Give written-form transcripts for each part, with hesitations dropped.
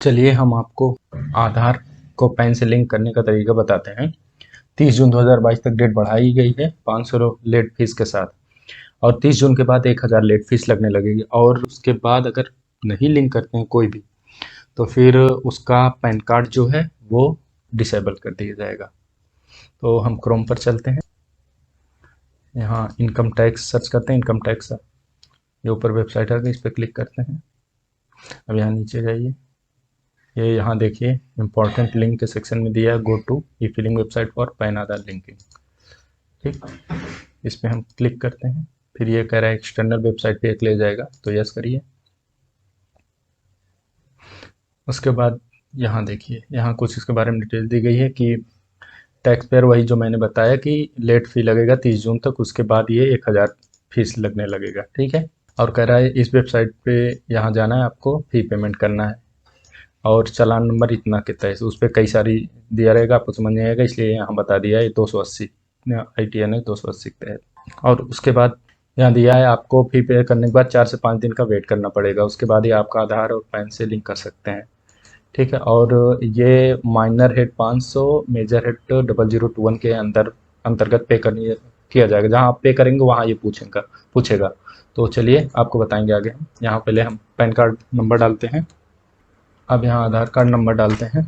चलिए हम आपको आधार को पैन से लिंक करने का तरीका बताते हैं। 30 जून 2022 तक डेट बढ़ाई गई है 500 लेट फीस के साथ, और 30 जून के बाद 1000 लेट फीस लगने लगेगी। और उसके बाद अगर नहीं लिंक करते हैं कोई भी, तो फिर उसका पैन कार्ड जो है वो डिसेबल कर दिया जाएगा। तो हम क्रोम पर चलते हैं, यहाँ इनकम टैक्स सर्च करते हैं। इनकम टैक्स ये ऊपर वेबसाइट आ गई, इस पर क्लिक करते हैं। अब यहाँ नीचे जाइए, ये यहाँ देखिए इंपॉर्टेंट लिंक के सेक्शन में दिया है, go to e filing website for PAN Aadhaar linking. ठीक, इस पर हम क्लिक करते हैं। फिर ये कह रहा है एक्सटर्नल वेबसाइट पे एक ले जाएगा, तो यस करिए। उसके बाद यहाँ देखिए, यहाँ कुछ इसके बारे में डिटेल दी गई है कि टैक्स पेयर वही जो मैंने बताया कि लेट फी लगेगा 30 जून तक, उसके बाद ये 1000 फीस लगने लगेगा। ठीक है, और कह रहा है इस वेबसाइट पे यहाँ जाना है, आपको फी पेमेंट करना है, और चालान नंबर इतना कितना है, उस पर कई सारी दिया रहेगा, आपको समझ नहीं आएगा, इसलिए यहाँ बता दिया है 280 ITN है 280 के तहत। और उसके बाद यहाँ दिया है आपको फी पे करने के बाद 4 से 5 दिन का वेट करना पड़ेगा, उसके बाद ही आपका आधार और पैन से लिंक कर सकते हैं। ठीक है, और ये माइनर हेड 500, मेजर हेड 0021 के अंतर्गत पे करनी किया जाएगा। जहाँ आप पे करेंगे वहाँ ये पूछेगा। तो चलिए आपको बताएंगे आगे। हम यहाँ पहले हम पैन कार्ड नंबर डालते हैं। अब यहाँ आधार कार्ड नंबर डालते हैं,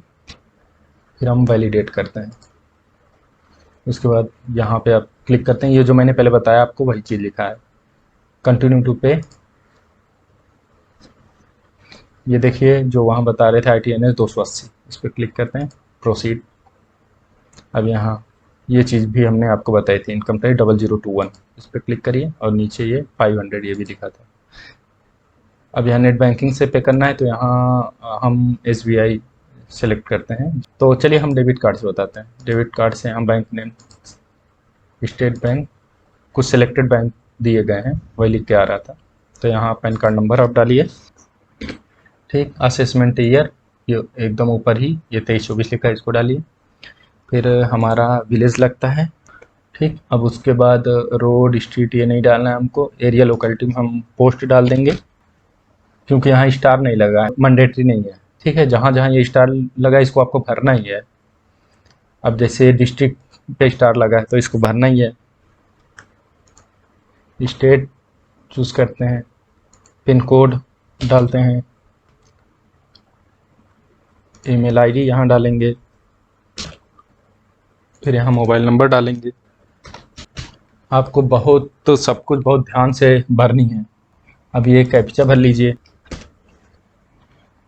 फिर हम वैलिडेट करते हैं। उसके बाद यहाँ पे आप क्लिक करते हैं, ये जो मैंने पहले बताया आपको वही चीज़ लिखा है, कंटिन्यू टू पे। ये देखिए जो वहाँ बता रहे थे ITNS 280, इस पर क्लिक करते हैं, प्रोसीड। अब यहाँ ये चीज़ भी हमने आपको बताई थी, इनकम टैक्स 0021, इस पर क्लिक करिए, और नीचे ये 500 ये भी दिखा था। अब यहाँ नेट बैंकिंग से पे करना है, तो यहाँ हम SBI सेलेक्ट करते हैं। तो चलिए हम डेबिट कार्ड से बताते हैं। डेबिट कार्ड से हम बैंक नेम स्टेट बैंक, कुछ सिलेक्टेड बैंक दिए गए हैं, वही लिख के आ रहा था। तो यहाँ पैन कार्ड नंबर आप डालिए। ठीक, असेसमेंट ईयर ये एकदम ऊपर ही ये 23-24 लिखा है, इसको डालिए। फिर हमारा विलेज लगता है। ठीक, अब उसके बाद रोड स्ट्रीट ये नहीं डालना है हमको। एरिया लोकेलिटी में हम पोस्ट डाल देंगे, क्योंकि यहाँ स्टार नहीं लगा है, मैंडेटरी नहीं है। ठीक है, जहाँ जहाँ ये स्टार लगा है इसको आपको भरना ही है। अब जैसे डिस्ट्रिक्ट पे स्टार लगा है तो इसको भरना ही है। स्टेट चूज़ करते हैं, पिन कोड डालते हैं, ईमेल आईडी यहाँ डालेंगे, फिर यहाँ मोबाइल नंबर डालेंगे। आपको सब कुछ बहुत ध्यान से भरनी है। अब ये कैप्चा भर लीजिए।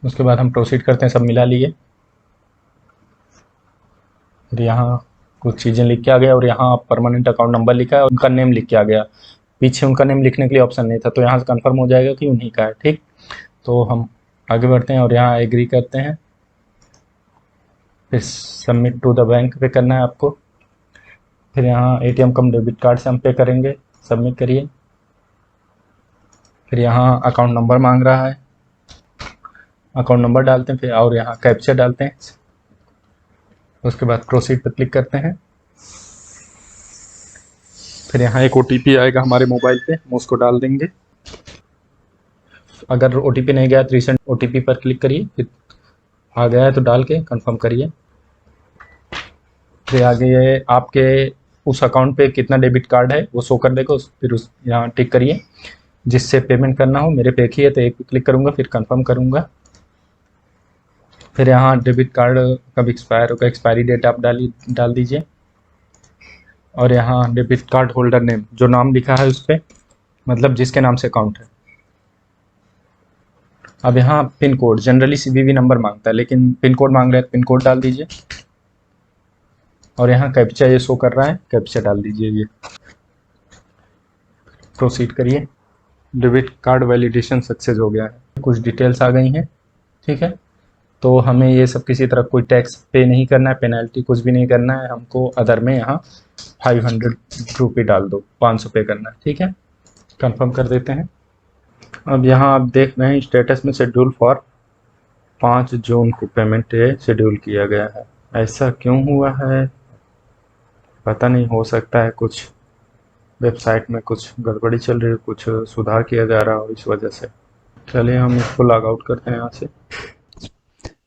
उसके बाद हम प्रोसीड करते हैं, सब मिला लिए। फिर यहाँ कुछ चीज़ें लिख के आ गया, और यहाँ परमानेंट अकाउंट नंबर लिखा है और उनका नेम लिख के आ गया। पीछे उनका नेम लिखने के लिए ऑप्शन नहीं था, तो यहाँ से कंफर्म हो जाएगा कि उन्हीं का है। ठीक, तो हम आगे बढ़ते हैं और यहाँ एग्री करते हैं। फिर सबमिट टू द बैंक पे करना है आपको। फिर यहाँ ATM कम डेबिट कार्ड से हम पे करेंगे, सबमिट करिए। फिर यहाँ अकाउंट नंबर मांग रहा है, अकाउंट नंबर डालते हैं, फिर और यहाँ कैप्चा डालते हैं। उसके बाद प्रोसीड पर क्लिक करते हैं। फिर यहाँ एक OTP आएगा हमारे मोबाइल पे, हम उसको डाल देंगे। अगर OTP नहीं गया तो रिसेंट OTP पर क्लिक करिए, फिर आ गया है तो डाल के कंफर्म करिए। फिर आगे ये आपके उस अकाउंट पे कितना डेबिट कार्ड है वो शो कर देगा, फिर उस यहाँ टिक करिए जिससे पेमेंट करना हो। मेरे पे एक ही है तो एक पे क्लिक करूँगा, फिर कंफर्म करूँगा। फिर यहाँ डेबिट कार्ड कब एक्सपायर होगा, एक्सपायरी डेट आप डाल दीजिए। और यहाँ डेबिट कार्ड होल्डर नेम, जो नाम लिखा है उस पर, मतलब जिसके नाम से अकाउंट है। अब यहाँ pin code, generally CVV number मांगता है, लेकिन पिन कोड मांग रहा है, पिन कोड डाल दीजिए। और यहाँ कैप्चा ये शो कर रहा है, कैप्चा डाल दीजिए। ये प्रोसीड करिए। डेबिट कार्ड वैलिडेशन सक्सेस हो गया है, कुछ डिटेल्स आ गई हैं। ठीक है, तो हमें ये सब किसी तरह कोई टैक्स पे नहीं करना है, पेनल्टी कुछ भी नहीं करना है हमको। अदर में यहाँ 500 रुपये डाल दो, 500 पे करना है। ठीक है, कंफर्म कर देते हैं। अब यहाँ आप देख रहे हैं स्टेटस में शेड्यूल फॉर 5 जून को पेमेंट शेड्यूल किया गया है। ऐसा क्यों हुआ है पता नहीं, हो सकता है कुछ वेबसाइट में कुछ गड़बड़ी चल रही है, कुछ सुधार किया जा रहा हो इस वजह से। चलिए हम इसको लॉग आउट करते हैं यहाँ से।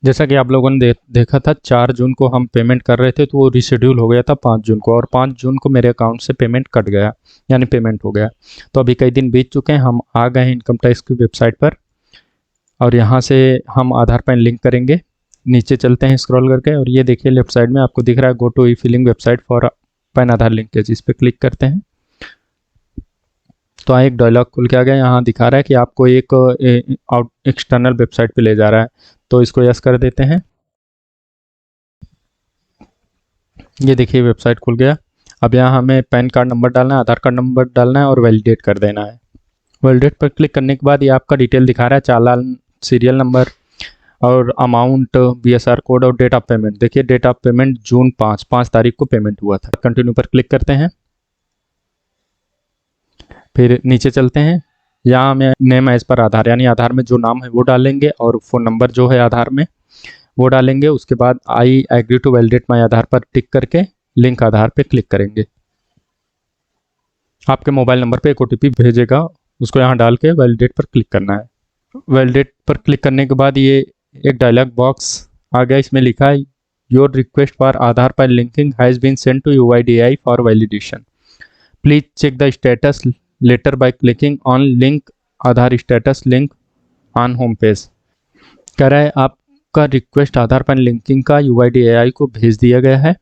जैसा कि आप लोगों ने देखा था 4 जून को हम पेमेंट कर रहे थे तो वो रिशेड्यूल हो गया था 5 जून को, और 5 जून को मेरे अकाउंट से पेमेंट कट गया, यानी पेमेंट हो गया। तो अभी कई दिन बीत चुके हैं, हम आ गए हैं इनकम टैक्स की वेबसाइट पर, और यहाँ से हम आधार पैन लिंक करेंगे। नीचे चलते हैं स्क्रॉल करके, और ये देखिए लेफ्ट साइड में आपको दिख रहा है go to e filing website for PAN Aadhaar linkage, इस पर क्लिक करते हैं। तो यहाँ एक डायलॉग खुल के आ गया, यहाँ दिखा रहा है कि आपको एक एक्सटर्नल वेबसाइट पे ले जा रहा है, तो इसको यस कर देते हैं। ये देखिए वेबसाइट खुल गया। अब यहाँ हमें पैन कार्ड नंबर डालना है, आधार कार्ड नंबर डालना है और वैलिडेट कर देना है। वैलिडेट पर क्लिक करने के बाद ये आपका डिटेल दिखा रहा है, चालान, सीरियल नंबर और अमाउंट, बीएसआर कोड और डेट ऑफ पेमेंट। देखिए डेट ऑफ पेमेंट जून 5 तारीख को पेमेंट हुआ था। कंटिन्यू पर क्लिक करते हैं, फिर नीचे चलते हैं। यहाँ हमें नेम एज पर आधार, यानी आधार में जो नाम है वो डालेंगे और फ़ोन नंबर जो है आधार में वो डालेंगे। उसके बाद आई एग्री टू वैलिडेट माई आधार पर टिक करके लिंक आधार पे क्लिक करेंगे। आपके मोबाइल नंबर पे एक ओटीपी भेजेगा, उसको यहाँ डाल के वैलिडेट पर क्लिक करना है। वैलिडेट पर क्लिक करने के बाद ये एक डायलॉग बॉक्स आ गया, इसमें लिखा है your request for Aadhaar PAN linking has been send to UIDAI for validation, please check the status later by clicking on link Aadhaar status link on home page. कह रहा है आपका रिक्वेस्ट आधार पैन लिंकिंग का UIDAI को भेज दिया गया है,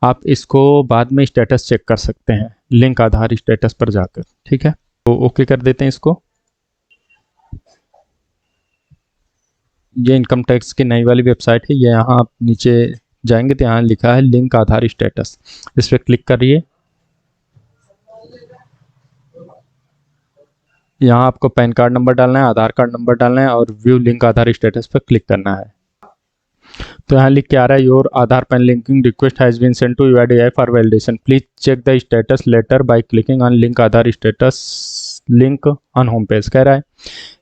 आप इसको बाद में स्टेटस चेक कर सकते हैं लिंक आधार स्टेटस पर जाकर। ठीक है, तो ओके कर देते हैं इसको। ये इनकम टैक्स की नई वाली वेबसाइट है, ये यहाँ आप नीचे जाएंगे तो यहाँ लिखा है लिंक आधार स्टेटस, इस पर क्लिक करिए। यहाँ आपको पैन कार्ड नंबर डालना है, आधार कार्ड नंबर डालना है और व्यू लिंक आधार स्टेटस पर क्लिक करना है। तो यहाँ लिख के आ रहा है your Aadhaar PAN linking request has been sent to UIDAI for validation, please check the status later by clicking on link Aadhaar status link on home page. कह रहा है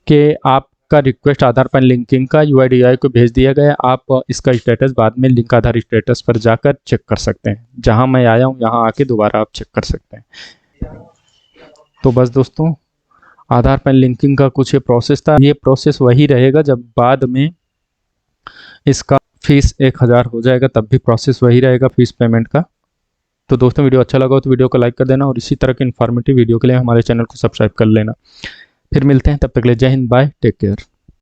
कि आपका रिक्वेस्ट आधार पैन लिंकिंग का UIDAI को भेज दिया गया है, आप इसका स्टेटस बाद में लिंक आधार स्टेटस पर जाकर चेक कर सकते हैं। जहाँ मैं आया हूँ यहाँ आके दोबारा आप चेक कर सकते हैं। तो बस दोस्तों, आधार पैन लिंकिंग का कुछ ये प्रोसेस था। ये प्रोसेस वही रहेगा जब बाद में इसका फीस 1000 हो जाएगा, तब भी प्रोसेस वही रहेगा फीस पेमेंट का। तो दोस्तों वीडियो अच्छा लगा हो तो वीडियो को लाइक कर देना, और इसी तरह के इन्फॉर्मेटिव वीडियो के लिए हमारे चैनल को सब्सक्राइब कर लेना। फिर मिलते हैं, तब तक के लिए जय हिंद, बाय, टेक केयर।